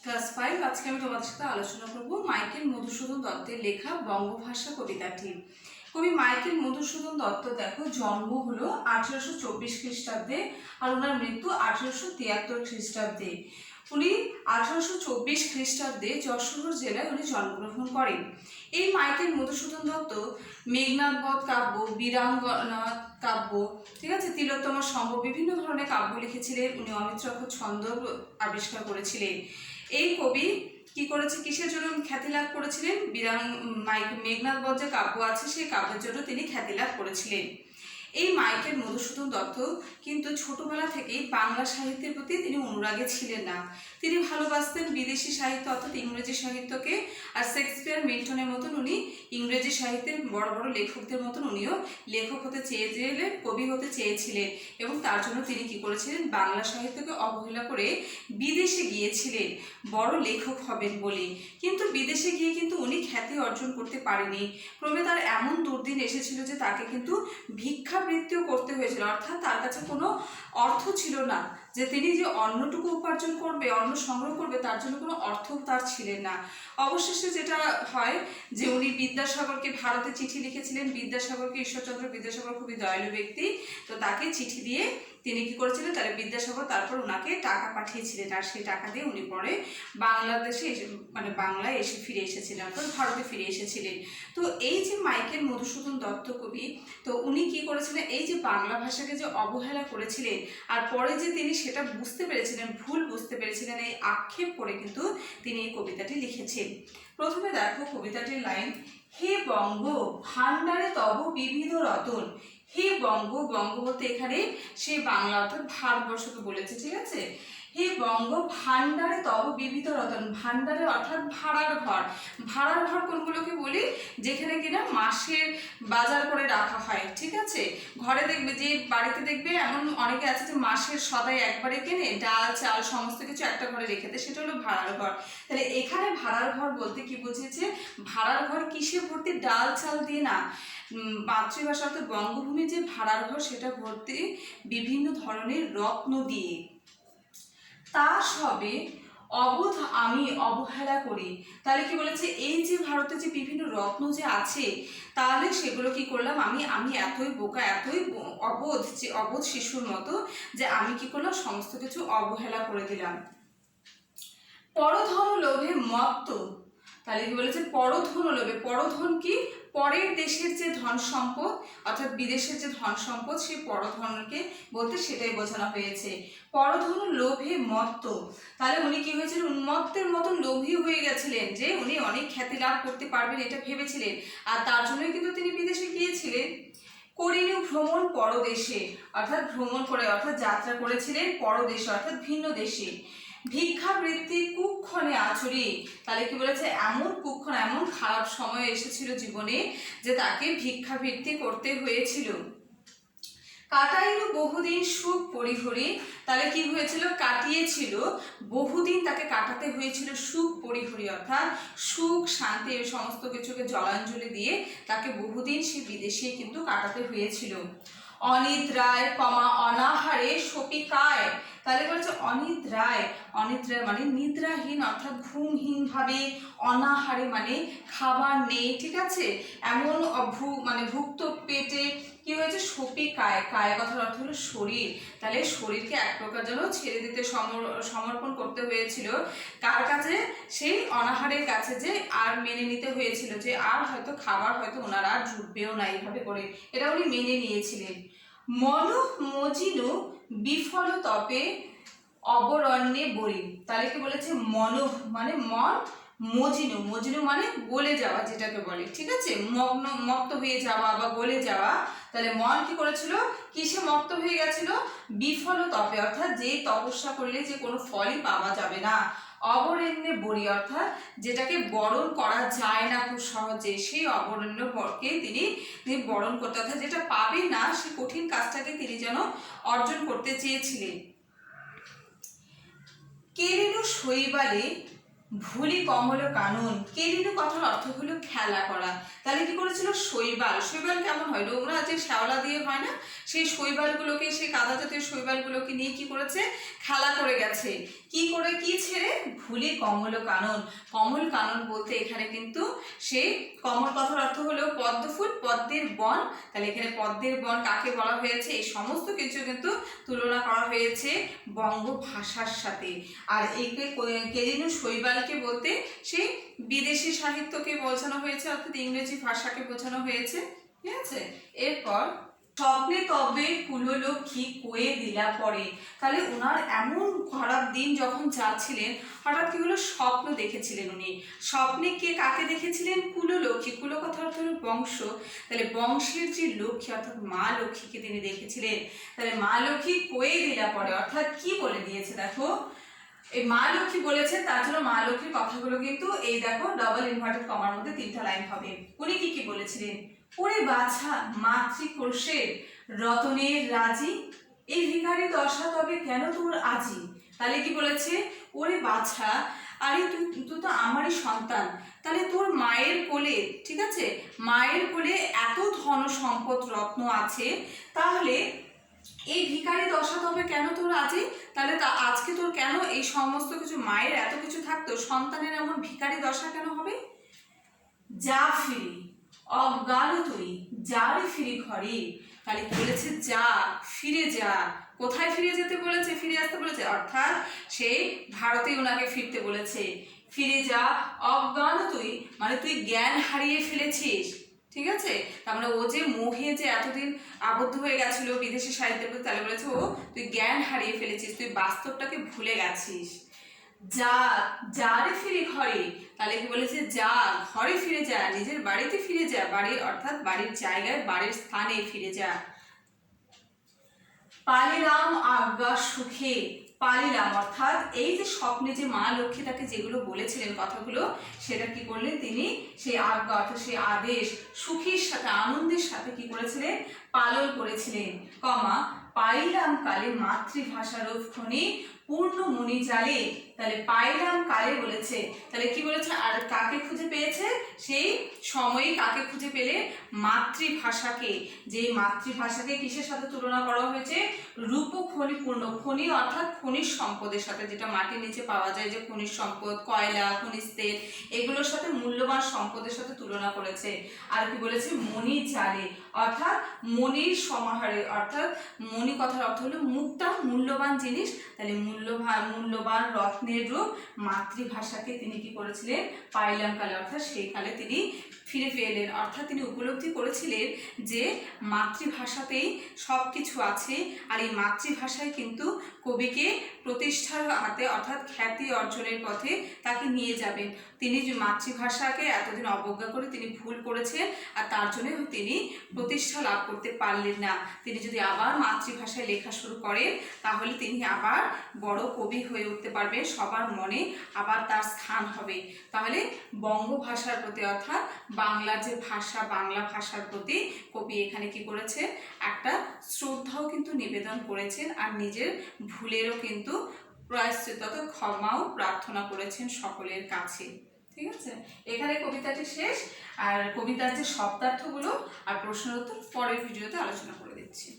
Class 5 আজকে আমি তোমাদের সাথে আলোচনা করব মাইকেল মধুসূদন দত্তের লেখা বঙ্গভাষা কবিতাটি। কবি মাইকেল মধুসূদন দত্ত দেখো জন্ম হলো 1824 খ্রিস্টাব্দে আর ওনার মৃত্যু 1873 খ্রিস্টাব্দে। উনি 1824 খ্রিস্টাব্দে যশোর জেলায় উনি জন্মগ্রহণ করেন। এই মাইকেল মধুসূদন দত্ত মেঘনাদ বধ কাব্য, বীরাঙ্গনা কাব্য, ঠিক আছে, তিলোত্তমা সম্ভব বিভিন্ন ধরনের কাব্য লিখেছিলেন। উনি অমিত্রাক্ষর ছন্দ আবিষ্কার করেছিলেন। এই কবি কি করেছে, কিসের জন্য খ্যাতি লাভ করেছিলেন? মেঘনাদ বধ যে কাব্য আছে সেই কাব্যের জন্য তিনি খ্যাতি লাভ করেছিলেন। এই মাইকেল মধুসূদন দত্ত কিন্তু ছোটবেলা থেকেই বাংলা সাহিত্যের প্রতি তিনি অনুরাগী ছিলেন না। তিনি ভালোবাসতেন বিদেশি সাহিত্য অর্থাৎ ইংরেজি সাহিত্যকে। আর শেক্সপিয়ার, মিল্টনের মতন উনি ইংরেজি সাহিত্যের বড় বড় লেখকদের মতন উনিও লেখক হতে চেয়েছিলেন, কবি হতে চেয়েছিলেন। এবং তার জন্য তিনি কি করেছিলেন, বাংলা সাহিত্যকে অবহেলা করে বিদেশে গিয়েছিলেন বড় লেখক হবেন বলে। কিন্তু বিদেশে গিয়ে কিন্তু উনি খ্যাতি অর্জন করতে পারেনি। ক্রমে তার এমন দুর্দিন এসেছিল যে তাকে কিন্তু ভিক্ষাবৃত্তিও করতে হয়েছিল, অর্থাৎ তার কাছে কোনো অর্থ ছিল না যে তিনি যে অন্নটুকু উপার্জন করবে, অন্ন সংগ্রহ করবে, তার জন্য কোনো অর্থ তার ছিলেন না। অবশেষে যেটা হয় যে উনি বিদ্যাসাগরকে ভারতে চিঠি লিখেছিলেন। বিদ্যাসাগরকে, ঈশ্বরচন্দ্র বিদ্যাসাগর খুবই দয়ালু ব্যক্তি, তো তাকে চিঠি দিয়ে তিনি কি করেছিলেন, তাহলে বিদ্যাসাগর তারপর ওনাকে টাকা পাঠিয়েছিলেন। আর সেই টাকা দিয়ে উনি পরে বাংলাদেশে এসে বাংলায় এসে ফিরে এসেছিলেন, অর্থাৎ ভারতে ফিরে এসেছিলেন। তো এই যে মাইকেল মধুসূদন দত্ত কবি, তো উনি কি করেছিলেন, এই যে বাংলা ভাষাকে যে অবহেলা করেছিলেন আর পরে যে তিনি সেটা বুঝতে পেরেছিলেন, ভুল বুঝতে পেরেছিলেন, এই আক্ষেপ করে কিন্তু তিনি এই কবিতাটি লিখেছেন। প্রথমে দেখো কবিতাটির লাইন, হে বঙ্গ ভাণ্ডারে তব বিবিধ রতন। হে বঙ্গ, বঙ্গ বলতে এখানে সেই বাংলা অর্থাৎ ভারতবর্ষকে বলেছে, ঠিক আছে। হে বঙ্গ ভাণ্ডারে তব বিবিধ রতন। ভাণ্ডারে অর্থাৎ ভাড়ার ঘর। ভাড়ার ঘর কোনগুলোকে বলি, যেখানে কিনা মাসের বাজার করে রাখা হয়, ঠিক আছে। ঘরে দেখবে যে বাড়িতে দেখবে এমন অনেকে আছে যে মাসের সদাই একবারে কেনে ডাল চাল সমস্ত কিছু একটা ঘরে রেখে দেয়, সেটা হলো ভাড়ার ঘর। তাহলে এখানে ভাড়ার ঘর বলতে কি বুঝেছে, ভাড়ার ঘর কিসে ভর্তি, ডাল চাল দিয়ে না। মাতৃভাষা অর্থাৎ বঙ্গভূমির যে ভাড়ার ঘর সেটা ভর্তি বিভিন্ন ধরনের রত্ন দিয়ে। তা সবে অবোধ আমি অবহেলা করি। তাহলে কি বলেছে, এই যে ভারতে যে বিভিন্ন রত্ন যে আছে, তাহলে সেগুলো কি করলাম, আমি এতই বোকা, এতই অবোধ, যে অবোধ শিশুর মতো যে আমি কি করলাম, সমস্ত কিছু অবহেলা করে দিলাম। পরধন লোভে মত্ত। তাহলে কি বলেছে, পরধন লোভে। পরধন কি, পরের দেশের যে ধন সম্পদ অর্থাৎ বিদেশের যে ধন সম্পদ, সেই পরধনকে বলতে সেটাই বোঝানো হয়েছে। পরধন লোভে মত্ত। তাহলে উনি কি হয়েছিল, উন্মত্তের মতন লোভী হয়ে গেছিলেন, যে উনি অনেক খ্যাতি লাভ করতে পারবেন এটা ভেবেছিলেন। আর তার জন্যই কিন্তু তিনি বিদেশে গিয়েছিলেন। করিনু ভ্রমণ পরদেশে, অর্থাৎ ভ্রমণ করে অর্থাৎ যাত্রা করেছিলেন পরদেশে অর্থাৎ ভিন্ন দেশে। ভিক্ষাবৃত্তি কুক্ষণে আচরি। তাহলে কি বলেছে, এমন কুক্ষণ, এমন খারাপ সময় এসেছিল জীবনে যে তাকে ভিক্ষাবৃত্তি করতে হয়েছিল। কাটাইল বহুদিন সুখ পরিহরি। তাহলে কি হয়েছিল, কাটিয়েছিল বহুদিন, তাকে কাটাতে হয়েছিল সুখ পরিহরি অর্থাৎ সুখ শান্তি এই সমস্ত কিছুকে জলাঞ্জলি দিয়ে তাকে বহুদিন সে বিদেশে কিন্তু কাটাতে হয়েছিল। অনিদ্রায় অনাহারে শপিকায়। তাহলে বলছে অনিদ্রায়, অনিদ্রায় মানে নিদ্রাহীন অর্থাৎ ঘুমহীন ভাবে, অনাহারে মানে খাবার নেই, ঠিক আছে, এমন ভুক্ত পেটে কি হয়েছে, শপিকায়, কায় কথার অর্থ হলো শরীর। তাহলে শরীরকে এক প্রকার যেন ছেড়ে দিতে সমর্পণ করতে হয়েছিল। কার কাছে, সেই অনাহারের কাছে, যে আর মেনে নিতে হয়েছিল যে আর হয়তো খাবার হয়তো ওনারা আর জুটবেও না, এইভাবে করে এটা উনি মেনে নিয়েছিলেন। মনু মজিনু বিফল তপে অবরণ্যে বলি। তাহলে কি বলেছে, মনু মানে মন, মজিনু, মজিনু মানে গলে যাওয়া যেটাকে বলে, ঠিক আছে, মত্ত হয়ে যাওয়া বা গলে যাওয়া। তাহলে মন কি করেছিল, কিসে মত্ত হয়ে গেছিল, বিফল তপে অর্থাৎ যে তপস্যা করলে যে কোনো ফলই পাওয়া যাবে না। অবরণ্যে বলি অর্থাৎ যেটাকে বরণ করা যায় না খুব সহজে, সেই অবরণ্যকে তিনি বরণ করতে, অর্থাৎ যেটা পাবে না সেই কঠিন কাজটাকে তিনি যেন অর্জন করতে চেয়েছিলেন। কেরিনু শৈবালে ভুলি কমল কানন। কেলিনু কথার অর্থ হলো খেলা করা। তাহলে কি করেছিল? শৈবাল। শৈবাল কেমন হয়? নোংরা যে শ্যাওলা দিয়ে হয় না, সেই শৈবালগুলোকে, সেই কাদা জাতীয় শৈবালগুলোকে নিয়ে কি করেছে? খেলা করে গেছে। কি করে? কি ছেড়ে? ভুলি কমল কানন। কমল কানন বলতে এখানে কিন্তু সেই কমল কথার অর্থ হলো পদ্ম ফুল, পদ্মের বন। তাহলে এখানে পদ্মের বন কাকে বলা হয়েছে? এই সমস্ত কিছু কিন্তু তুলনা করা হয়েছে বঙ্গ ভাষার সাথে। আর এইকে কেলিনু শৈবালকে বলতে সেই বিদেশি সাহিত্যকে বোঝানো হয়েছে, অর্থাৎ ইংরেজি ভাষাকে বোঝানো হয়েছে। ঠিক আছে? এরপর স্বপ্নে তবে কুললক্ষ্মী কয়ে দিলা পরে। তাহলে ওনার এমন খারাপ দিন যখন যাচ্ছিলেন, হঠাৎ কি হলো? স্বপ্ন দেখেছিলেন উনি। স্বপ্নে কে কাকে দেখেছিলেন? কুললক্ষ্মী। কুল কথা অর্থ হলো বংশ। তাহলে বংশের যে লক্ষ্মী অর্থাৎ মা লক্ষ্মীকে তিনি দেখেছিলেন। তাহলে মা লক্ষ্মী কয়ে দিলা পরে অর্থাৎ কি বলে দিয়েছে? দেখো, এই মা লক্ষ্মী বলেছে, তার জন্য মা লক্ষ্মীর কথাগুলো কিন্তু এই দেখো ডাবল ইনভার্টেড কমার মধ্যে 3টা লাইন হবে। উনি কি কি বলেছিলেন? ওরে বাছা মাতৃকোষের রতনের রাজি, এই ভিখারি দশা তবে কেন তোর আজি। তাহলে কি বলেছে? ওরে বাছা, আরে তুই তো আমারই সন্তান, তাহলে তোর মায়ের কোলে, ঠিক আছে, মায়ের কোলে এত ধন সম্পদ রত্ন আছে, তাহলে এই ভিখারি দশা তবে কেন তোর আজি। তাহলে আজকে তোর কেন এই সমস্ত কিছু, মায়ের এত কিছু থাকতো, সন্তানের এমন ভিখারি দশা কেন হবে? যা ফিরি অজ্ঞান তুই, যারে ফিরি ঘরে। তাহলে কি বলেছে? যা, ফিরে যা। কোথায় ফিরে যেতে বলেছে? ফিরে আসতে বলেছে, অর্থাৎ সে ভারতে ওনাকে ফিরতে বলেছে। ফিরে যা অজ্ঞান তুই, মানে তুই জ্ঞান হারিয়ে ফেলেছিস। ঠিক আছে? তার মানে ও যে মোহে যে এতদিন আবদ্ধ হয়ে গেছিল বিদেশি সাহিত্যের প্রতি, তাহলে বলেছে ও তুই জ্ঞান হারিয়ে ফেলেছিস, তুই বাস্তবটাকে ভুলে গেছিস। যা, যারে ফিরে ঘরে। তাহলে কি বলেছে? যা, ঘরে ফিরে যা, নিজের বাড়িতে ফিরে যা, বাড়ির অর্থাৎ বাড়ির জায়গায়, বাড়ির স্থানে ফিরে যা। পালিলাম আজ্ঞা সুখে। পালিলাম অর্থাৎ এই যে স্বপ্নে যে মা লক্ষ্মী তাকে যেগুলো বলেছিলেন কথাগুলো, সেটা কি করলেন তিনি? সেই আজ্ঞা অর্থাৎ সেই আদেশ সুখের সাথে, আনন্দের সাথে কি করেছিলেন? পালন করেছিলেন। কমা, পাইলাম কালে মাতৃভাষার খনি পূর্ণ মণি জালে। তাহলে পাইলাম কালে বলেছে, তাহলে কি বলেছে? আর কাকে খুঁজে পেয়েছে? সেই সময়ই কাকে খুঁজে পেলে? মাতৃভাষাকে। যে মাতৃভাষাকে কিসের সাথে তুলনা করা হয়েছে? রূপ খনি পূর্ণ, খনি অর্থাৎ খনিজ সম্পদের সাথে, যেটা মাটির নিচে পাওয়া যায় যে খনিজ সম্পদ, কয়লা, খনিজ তেল, এগুলোর সাথে মূল্যবান সম্পদের সাথে তুলনা করেছে। আর কি বলেছে? মণি জালে অর্থাৎ মণির সমাহারে, অর্থাৎ মণি কথার অর্থ হলো মুক্তা, মূল্যবান জিনিস। তাহলে মূল্যবান রত্নের রূপ মাতৃভাষাকে তিনি কি করেছিলেন? পাইলাম কালে অর্থাৎ সেই কালে তিনি ফিরে পেলেন। অর্থাৎ তিনি উপলব্ধি করেছিলেন যে মাতৃভাষাতেই সব কিছু আছে, আর এই মাতৃভাষায় কিন্তু কবিকে প্রতিষ্ঠার হাতে অর্থাৎ খ্যাতি অর্জনের পথে তাকে নিয়ে যাবেন। তিনি যে মাতৃভাষাকে এতদিন অবজ্ঞা করে তিনি ভুল করেছেন, আর তার জন্য তিনি প্রতিষ্ঠা লাভ করতে পারলেন না। তিনি যদি আবার মাতৃভাষায় লেখা শুরু করেন, তাহলে তিনি আবার বড় কবি হয়ে উঠতে পারবেন, সবার মনে আবার তার স্থান হবে। তাহলে বঙ্গভাষার প্রতি অর্থাৎ বাংলার যে ভাষা, বাংলা ভাষার প্রতি কবি এখানে কি করেছে? একটা শ্রদ্ধাও কিন্তু নিবেদন করেছেন, আর নিজের ভুলেরও কিন্তু প্রায়শ্চিত্ত ক্ষমাও প্রার্থনা করেছেন সকলের কাছে। ঠিক আছে? এখানে কবিতাটি শেষ। আর কবিতার যে শব্দার্থগুলো আর প্রশ্নের উত্তর পরের ভিডিওতে আলোচনা করে দিচ্ছি।